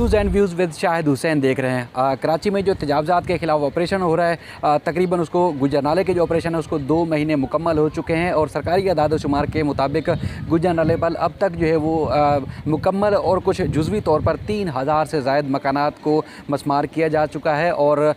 News and views with Shahid Hussain देख रहे हैं। कराची में जो तजावज़ात के ख़िलाफ़ ऑपरेशन हो रहा है, तकरीबन उसको गुजरनाले के जो ऑपरेशन है उसको 2 महीने मुकम्मल हो चुके हैं और सरकारी अदाद शुमार के मुताबिक गुजरनाले पर अब तक जो है वो मुकम्मल और कुछ जुज़वी तौर पर 3000 से ज़ायद मकानात को मस्मार किया जा चुका है और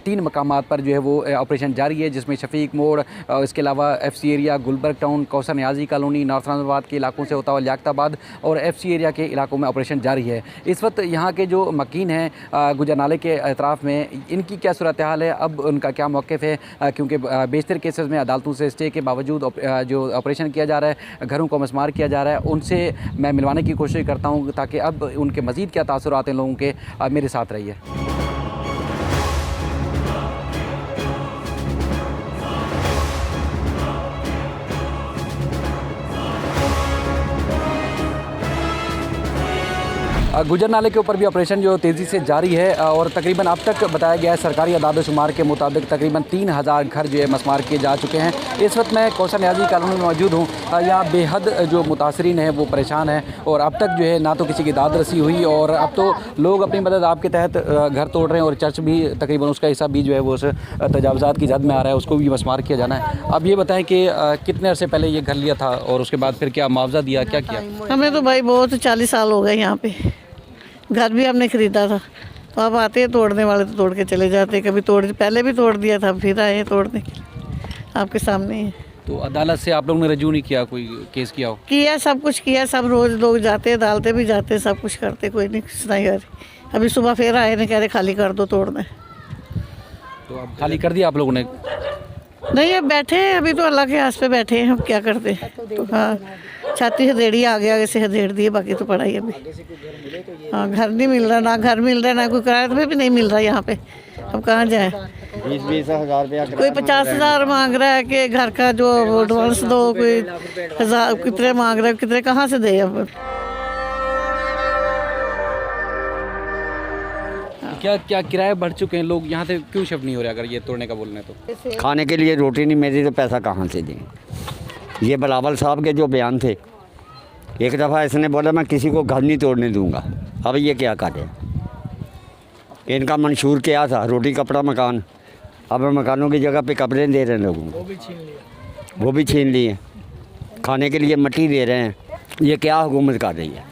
3 मकामात पर जो है वो ऑपरेशन जारी है, जिसमें शफीक मोड़, इसके अलावा FC area, Gulberg town, Kausar Niazi colony, north Nazirabad के इलाकों से होता हुआ लियाकताबाद और FC एरिया के इलाकों में ऑपरेशन जारी है। इस वक्त यहाँ के जो मकीन हैं गुजरनाले के अतराफ़ में, इनकी क्या सूरत हाल है, अब उनका क्या मौक़िफ़ है, क्योंकि बेशतर केसेस में अदालतों से स्टे के बावजूद जो ऑपरेशन किया जा रहा है, घरों को मस्मार किया जा रहा है, उनसे मैं मिलवाने की कोशिश करता हूँ ताकि अब उनके मज़ीद क्या तासुरात हैं लोगों के। मेरे साथ रहिए। गुजरनाले के ऊपर भी ऑपरेशन जो तेज़ी से जारी है और तकरीबन अब तक बताया गया है सरकारी अदाद शुमार के मुताबिक तकरीबन 3000 घर जो है मस्मार किए जा चुके हैं। इस वक्त मैं कौसर नियाज़ी कॉलोनी में मौजूद हूँ। यहाँ बेहद जो मुतासरीन हैं वो परेशान हैं और अब तक जो है ना तो किसी की दाद रसी हुई और अब तो लोग अपनी मदद आपके तहत घर तोड़ रहे हैं और चर्च भी तकरीबन उसका हिस्सा भी जो है वो उस तजावज़ात की जद में आ रहा है, उसको भी मस्मार किया जाना है। अब ये बताएँ कि कितने अरसे पहले ये घर लिया था और उसके बाद फिर क्या मुआवजा दिया, क्या किया? हमें तो भाई बहुत 40 साल हो गए यहाँ पे, घर भी हमने ख़रीदा था। तो अब आते हैं तोड़ने वाले तो तोड़ के चले जाते हैं, कभी पहले भी तोड़ दिया था, फिर आए तोड़ने के लिए, आपके सामने ही है। तो अदालत से आप लोगों ने रजू नहीं किया, कोई केस किया हो? किया, सब कुछ किया, सब रोज़ लोग जाते हैं, अदालतें भी जाते हैं, सब कुछ करते, कोई नहीं सुनाई आ रही। अभी सुबह फिर आए ने कह रहे खाली कर दो, तोड़ना है। तो अब खाली कर दिया आप लोगों ने? नहीं, अब बैठे हैं, अभी तो अल्लाह के आस पे बैठे हैं, हम क्या करते हैं। तो हाँ, छाती हथेड़ी आगे से हथेड़ दिए, बाकी तो पड़ा ही अभी। हाँ, घर नहीं मिल रहा, ना घर मिल रहा, ना कोई किराए पे भी नहीं मिल रहा यहाँ पे। अब कहाँ जाए? 20-20 हज़ार रुपया, कोई 50,000 मांग रहा है कि घर का जो एडवांस दो, कोई 1000 कितने मांग रहा है, कितने कहाँ से दे अब? क्या किराए बढ़ चुके हैं, लोग यहाँ से क्यों शिफ्ट नहीं हो रहे अगर ये तोड़ने का बोल रहे हैं तो? खाने के लिए रोटी नहीं मिलती तो पैसा कहाँ से दें? ये बिलावल साहब के जो बयान थे, एक दफ़ा इसने बोला मैं किसी को घर नहीं तोड़ने दूंगा। अब ये क्या करें? इनका मंशूर क्या था? रोटी कपड़ा मकान। अब मकानों की जगह पे कपड़े दे रहे हैं लोगों को, वो भी छीन लिए। खाने के लिए मट्टी दे रहे हैं। ये क्या हुकूमत कर रही है?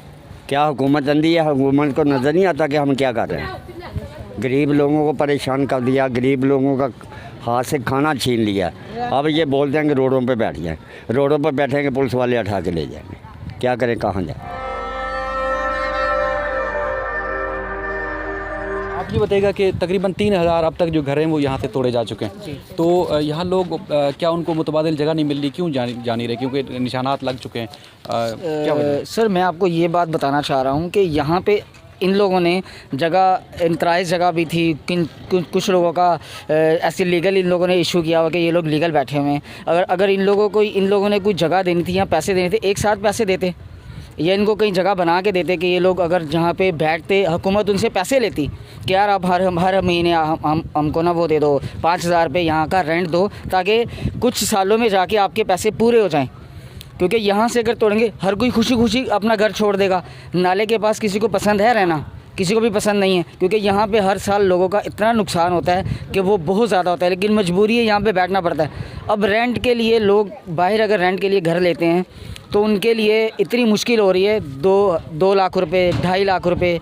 क्या हुकूमत अंधी है? हुकूमत को नज़र नहीं आता कि हम क्या कर रहे हैं? गरीब लोगों को परेशान कर दिया, गरीब लोगों का हाथ से खाना छीन लिया। अब ये बोलते हैं कि रोडों पे बैठ जाएं, रोडों पर बैठेंगे पुलिस वाले उठा के ले जाएंगे। क्या करें, कहाँ जाएं? आप ये बताइएगा कि तकरीबन 3000 अब तक जो घर हैं वो यहाँ से तोड़े जा चुके हैं, तो यहाँ लोग क्या उनको मुतबादिल जगह नहीं मिल रही, क्यों जा नहीं रहे? क्योंकि निशानात लग चुके हैं, क्या वजह? सर, मैं आपको ये बात बताना चाह रहा हूँ कि यहाँ पे इन लोगों ने जगह इंतराइज जगह भी थी, कुछ लोगों का ऐसे लीगल इन लोगों ने इशू किया हुआ कि ये लोग लीगल बैठे हुए हैं। अगर इन लोगों ने कोई जगह देनी थी या पैसे देने थे, एक साथ पैसे देते या इनको कहीं जगह बना के देते कि ये लोग अगर जहाँ पे बैठते, हुकूमत उनसे पैसे लेती कि यार आप हर महीने हमको ना वो दे दो 5000 रुपये यहाँ का रेंट दो, ताकि कुछ सालों में जाके आपके पैसे पूरे हो जाएं। क्योंकि यहाँ से अगर तोड़ेंगे हर कोई खुशी खुशी अपना घर छोड़ देगा। नाले के पास किसी को पसंद है रहना? किसी को भी पसंद नहीं है, क्योंकि यहाँ पे हर साल लोगों का इतना नुकसान होता है कि वो बहुत ज़्यादा होता है, लेकिन मजबूरी है, यहाँ पे बैठना पड़ता है। अब रेंट के लिए लोग बाहर अगर रेंट के लिए घर लेते हैं तो उनके लिए इतनी मुश्किल हो रही है। 2 लाख रुपये, 2.5 लाख रुपये,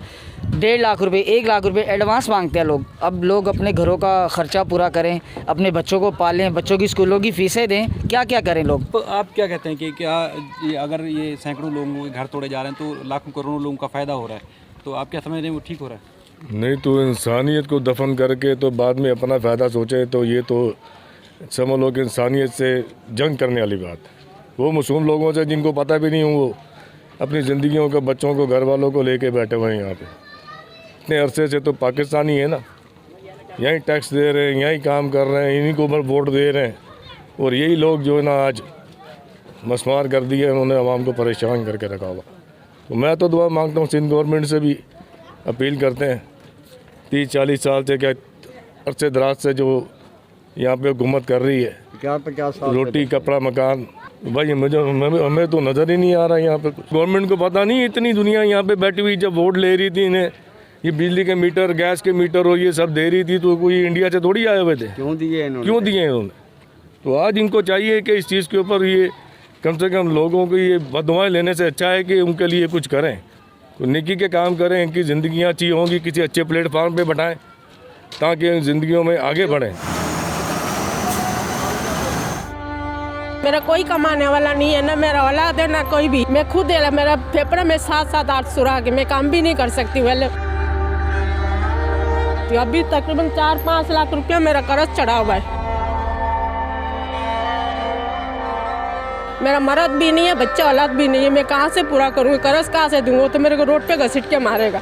1.5 लाख रुपये, 1 लाख रुपये एडवांस मांगते हैं लोग। अब लोग अपने घरों का ख़र्चा पूरा करें, अपने बच्चों को पालें, बच्चों की स्कूलों की फ़ीसें दें, क्या क्या करें लोग। तो आप क्या कहते हैं कि क्या अगर ये सैकड़ों लोगों के घर तोड़े जा रहे हैं तो लाखों करोड़ों लोगों का फ़ायदा हो रहा है, तो आप क्या समझ रहे हैं वो ठीक हो रहा है? नहीं, तो इंसानियत को दफन करके तो बाद में अपना फ़ायदा सोचे, तो ये तो समझ लो कि इंसानियत से जंग करने वाली बात है। वो मासूम लोगों से जिनको पता भी नहीं, वो अपनी ज़िंदगियों को, बच्चों को, घर वालों को लेके बैठे हुए हैं यहाँ पे। इतने अरसे से तो पाकिस्तानी है ना, यहीं टैक्स दे रहे हैं, यहीं काम कर रहे हैं, इन्हीं को वोट दे रहे हैं, और यही लोग जो है ना आज मस्मार कर दिए, उन्होंने आवाम को परेशान करके रखा हुआ। तो मैं तो दुआ मांगता हूँ, सिंध गवर्नमेंट से भी अपील करते हैं, 30-40 साल से, क्या अरसे दराज से जो यहाँ पे हुकूमत कर रही है, 50 साल रोटी कपड़ा मकान, भाई हमें तो नज़र ही नहीं आ रहा यहाँ पे। गवर्नमेंट को पता नहीं इतनी दुनिया यहाँ पे बैठी हुई, जब वोट ले रही थी इन्हें ये बिजली के मीटर, गैस के मीटर और ये सब दे रही थी, तो कोई इंडिया से थोड़ी आए हुए थे। क्यों दिए इन्होंने? क्यों दिए इन्होंने? तो आज इनको चाहिए कि इस चीज़ के ऊपर ये कम से कम लोगों को ये बददुआएं लेने से अच्छा है कि उनके लिए कुछ करें, तो नेकी के काम करें, इनकी ज़िंदगियाँ अच्छी होंगी, किसी अच्छे प्लेटफार्म पे बैठाएं ताकि इन ज़िंदगियों में आगे बढ़ें। मेरा कोई कमाने वाला नहीं है, ना मेरा औलाद है ना कोई भी। मैं खुद है, मेरा फेफड़ा में 7-8 सुराख है, मैं काम भी नहीं कर सकती पहले। तो अभी तकरीबन 4-5 लाख रुपया मेरा कर्ज चढ़ा हुआ है। मेरा मर्द भी नहीं है, बच्चा औलाद भी नहीं है, मैं कहाँ से पूरा करूँगी? कर्ज कहाँ से दूँगा? तो मेरे को रोड पे घसीट के मारेगा।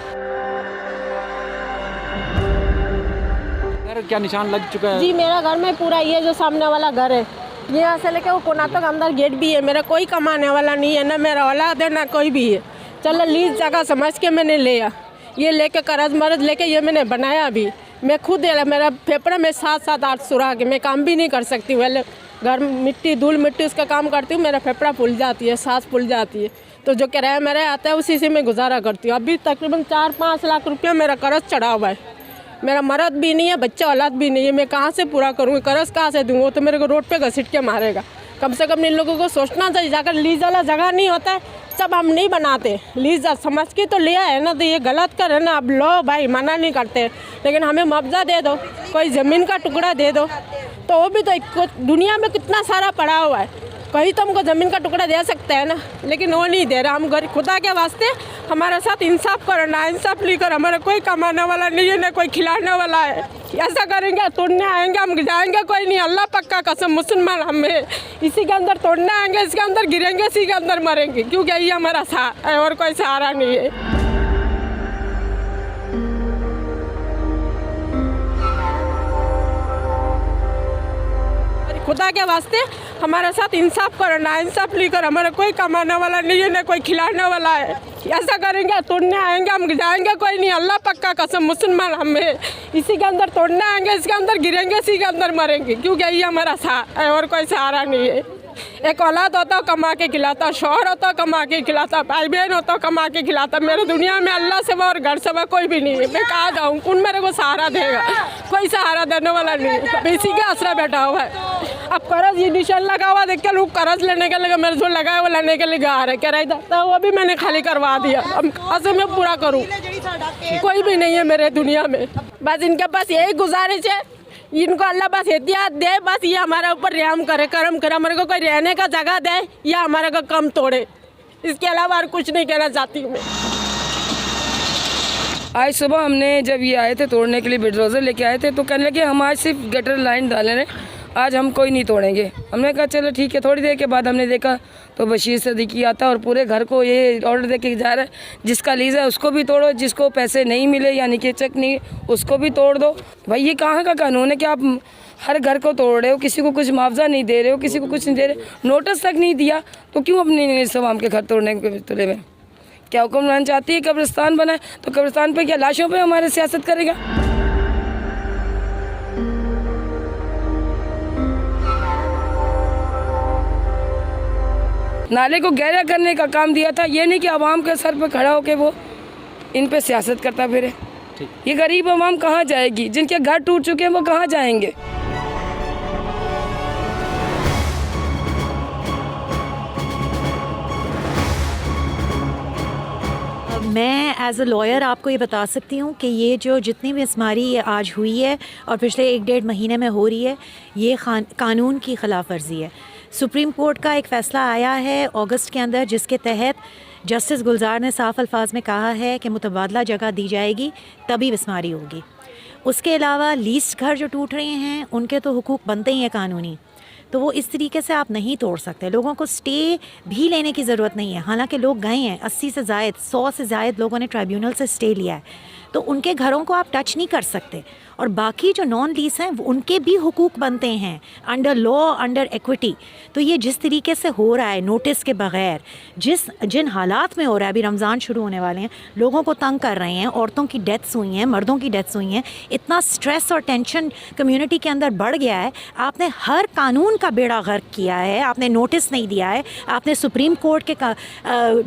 सर क्या निशान लग चुका है? जी मेरा घर में पूरा ये जो सामने वाला घर है, यहाँ से लेके वो कोना तक अंदर गेट भी है। मेरा कोई कमाने वाला नहीं है, ना मेरा औलाद है ना कोई भी है। चलो लीज जगह समझ के मैंने लिया, ये लेके कर्ज मर्ज लेके ये मैंने बनाया भी। मैं खुद है, मेरा फेफड़ा में 7-8 सुराख है, मैं काम भी नहीं कर सकती। पहले घर मिट्टी धूल मिट्टी उसका काम करती हूँ, मेरा फेफड़ा फूल जाती है, सांस फूल जाती है, तो जो किराया मेरा आता है उसी से मैं गुजारा करती हूँ। अभी तकरीबन 4-5 लाख रुपया मेरा कर्ज चढ़ा हुआ है। मेरा मर्द भी नहीं है, बच्चा औलाद भी नहीं है, मैं कहाँ से पूरा करूँगी? कर्ज कहाँ से दूँगा? तो मेरे को रोड पे घसीट के मारेगा। कम से कम इन लोगों को सोचना चाहिए, जाकर लीज वाला जगह नहीं होता है, सब हम नहीं बनाते। लीज समझ के तो लिया है ना, तो ये गलत कर है ना। अब लो भाई, मना नहीं करते, लेकिन हमें मुआवजा दे दो, कोई ज़मीन का टुकड़ा दे दो। तो वो भी तो दुनिया में कितना सारा पड़ा हुआ है, कहीं तो हमको ज़मीन का टुकड़ा दे सकते हैं ना, लेकिन वो नहीं दे रहा। हम गरीब, खुदा के वास्ते हमारे साथ इंसाफ करो ना, इंसाफ लेकर। हमारा कोई कमाने वाला नहीं है, ना कोई खिलाने वाला है। ऐसा करेंगे तोड़ने आएंगे, हम जाएंगे कोई नहीं। अल्लाह पक्का कसम, मुसलमान हमें इसी के अंदर तोड़ने आएंगे, इसके अंदर गिरेंगे, इसी के अंदर मरेंगे, क्योंकि यही हमारा सहारा है और कोई सहारा नहीं है। खुदा के वास्ते हमारे साथ इंसाफ करो ना, इंसाफ लेकर। हमारा कोई कमाने वाला नहीं है, ना कोई खिलाने वाला है। ऐसा करेंगे तोड़ने आएंगे, हम जाएंगे कोई नहीं। अल्लाह पक्का कसम, मुसलमान हमें इसी के अंदर तोड़ने आएंगे, इसके अंदर गिरेंगे, इसी के अंदर मरेंगे, क्योंकि यही हमारा सहारा है और कोई सहारा नहीं है। एक औलाद होता कमा के खिलाता, शौहर होता कमा के खिलाता, भाई बहन होता कमा के खिलाता। मेरे दुनिया में अल्लाह से और घर से कोई भी नहीं है। मैं कहाँ जाऊँ? कौन मेरे को सहारा देगा? कोई सहारा देने वाला नहीं है, इसी के आसरा बैठा हुआ है। अब कर्ज ये निशान लगा हुआ देख के लोग कर्ज लेने के लिए, मेरे जो लगा है वो लेने के लिए आ रहे किराए, तो वो भी मैंने खाली करवा दिया। अब कैसे मैं पूरा करूँ? कोई भी नहीं है मेरे दुनिया में। बस इनके पास यही गुजारिश है, इनको अल्लाह बस एहतियात दे, बस ये हमारे ऊपर रहम करे, करम करे, हमारे को कोई रहने का जगह दे या हमारे को कम तोड़े। इसके अलावा और कुछ नहीं कहना चाहती हूँ मैं। आज सुबह हमने जब ये आए थे तोड़ने के लिए, बिल्डोजर लेके आए थे, तो कहने लगे हम आज सिर्फ गटर लाइन डाले रहे, आज हम कोई नहीं तोड़ेंगे। हमने कहा चलो ठीक है। थोड़ी देर के बाद हमने देखा तो बशीर सिद्दीकी आता और पूरे घर को ये ऑर्डर दे के जा रहा है, जिसका लीज है उसको भी तोड़ो, जिसको पैसे नहीं मिले यानी कि चेक नहीं उसको भी तोड़ दो। भाई ये कहाँ का कानून है कि आप हर घर को तोड़ रहे हो, किसी को कुछ मुआवजा नहीं दे रहे हो, किसी को कुछ नहीं दे रहे, नोटिस तक नहीं दिया, तो क्यों अपने सवाम के घर तोड़ने के तुले में? क्या हुक्मरान चाहती है कब्रिस्तान बनाए, तो कब्रिस्तान पे क्या लाशों पे हमारे सियासत करेगा? नाले को गहरा करने का काम दिया था, ये नहीं कि आवाम के सर पे खड़ा होकर वो इन पे सियासत करता फिरे। ये गरीब आवाम कहाँ जाएगी? जिनके घर टूट चुके हैं वो कहाँ जाएंगे? मैं एज अ लॉयर आपको ये बता सकती हूँ कि ये जो जितनी भी इसमारी आज हुई है और पिछले 1-1.5 महीने में हो रही है, ये कानून की खिलाफ वर्जी है। सुप्रीम कोर्ट का एक फ़ैसला आया है अगस्त के अंदर, जिसके तहत जस्टिस गुलजार ने साफ अल्फाज में कहा है कि मुतबादला जगह दी जाएगी तभी विस्मारी होगी। उसके अलावा लीस्ट घर जो टूट रहे हैं उनके तो हुकूक बनते ही हैं कानूनी, तो वो इस तरीके से आप नहीं तोड़ सकते। लोगों को स्टे भी लेने की ज़रूरत नहीं है, हालांकि लोग गए हैं 80 से ज़ायद 100 से ज़ायद लोगों ने ट्राइब्यूनल से स्टे लिया है, तो उनके घरों को आप टच नहीं कर सकते। और बाकी जो नॉन लीज हैं उनके भी हुकूक बनते हैं अंडर लॉ, अंडर इक्विटी। तो ये जिस तरीके से हो रहा है नोटिस के बगैर, जिन हालात में हो रहा है, अभी रमज़ान शुरू होने वाले हैं, लोगों को तंग कर रहे हैं, औरतों की डेथ्स हुई हैं, मर्दों की डेथ्स हुई हैं, इतना स्ट्रेस और टेंशन कम्युनिटी के अंदर बढ़ गया है। आपने हर कानून का बेड़ा गर्क किया है, आपने नोटिस नहीं दिया है, आपने सुप्रीम कोर्ट के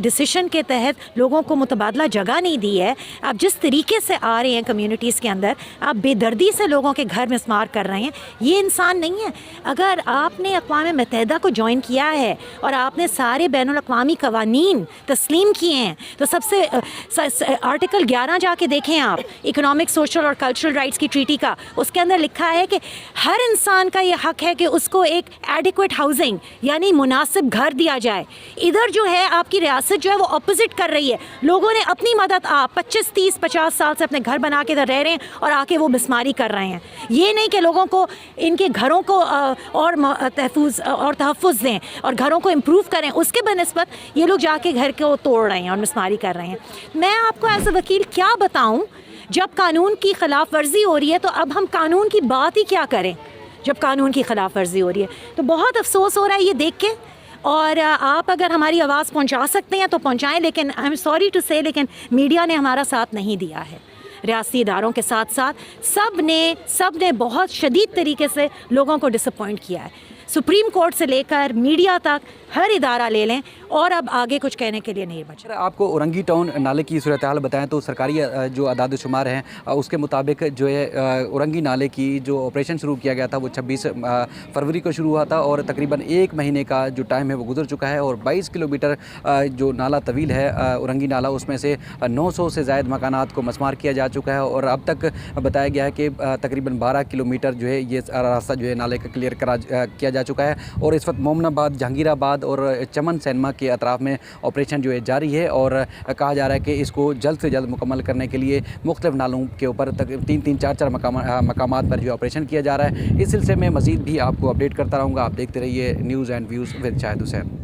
डिसीशन के तहत लोगों को मुतबादला जगह नहीं दी है। आप जिस तरीके से आ रहे हैं कम्युनिटीज़ के अंदर, आप बेदर्दी से लोगों के घर मिसमार कर रहे हैं, ये इंसान नहीं है। अगर आपने अक़वाम मुत्तहिदा को ज्वाइन किया है और आपने सारे बैनुल अक़वामी क़वानीन तस्लीम किए हैं, तो सबसे आर्टिकल 11 जाके देखें आप, इकोनॉमिक, सोशल और कल्चरल राइट्स की ट्रीटी का। उसके अंदर लिखा है कि हर इंसान का ये हक़ है कि उसको एक एडिक्वेट हाउसिंग यानी मुनासिब घर दिया जाए। इधर जो है आपकी रियासत जो है वो ऑपोजिट कर रही है। लोगों ने अपनी मदद 25, 30, 50 साल से अपने घर बना के इधर रह रहे हैं और आके वो मिसमारी कर रहे हैं। ये नहीं कि लोगों को इनके घरों को और तहफ़्फ़ुज़ दें और घरों को इम्प्रूव करें, उसके बनिस्बत ये लोग जाके घर को तोड़ रहे हैं और मिसमारी कर रहे हैं। मैं आपको एज अ वकील क्या बताऊँ, जब कानून की खिलाफ वर्जी हो रही है तो अब हम कानून की बात ही क्या करें जब कानून की खिलाफ वर्जी हो रही है। तो बहुत अफसोस हो रहा है ये देख के, और आप अगर हमारी आवाज़ पहुंचा सकते हैं तो पहुंचाएं, लेकिन आई एम सॉरी टू से, लेकिन मीडिया ने हमारा साथ नहीं दिया है। रियासती इदारों के साथ साथ सब ने बहुत शदीद तरीके से लोगों को डिसअपॉइंट किया है। सुप्रीम कोर्ट से लेकर मीडिया तक हर इदारा ले लें और अब आगे कुछ कहने के लिए नहीं बचा। आपको औरंगी टाउन नाले की सूरत हाल बताएं तो सरकारी जो आदाद शुमार हैं उसके मुताबिक जो है औरंगी नाले की जो ऑपरेशन शुरू किया गया था वो 26 फरवरी को शुरू हुआ था और तकरीबन 1 महीने का जो टाइम है वो गुजर चुका है और 22 किलोमीटर जो नाला तवील है औरंगी नाला, उसमें से 900 से ज़ायद मकानात को मसमार किया जा चुका है और अब तक बताया गया है कि तकरीबन 12 किलोमीटर जो है ये रास्ता जो है नाले का क्लियर किया जा चुका है और इस वक्त मोमनाबाद, जहांगीराबाद और चमन सिनेमा के अतराफ़ में ऑपरेशन जो है जारी है और कहा जा रहा है कि इसको जल्द से जल्द मुकम्मल करने के लिए मुख्तलिफ नालों के ऊपर 3-3, 4-4 मकामात पर जो ऑपरेशन किया जा रहा है। इस सिलसिले में मज़ीद भी आपको अपडेट करता रहूँगा। आप देखते रहिए news and views with Shahid Hussain.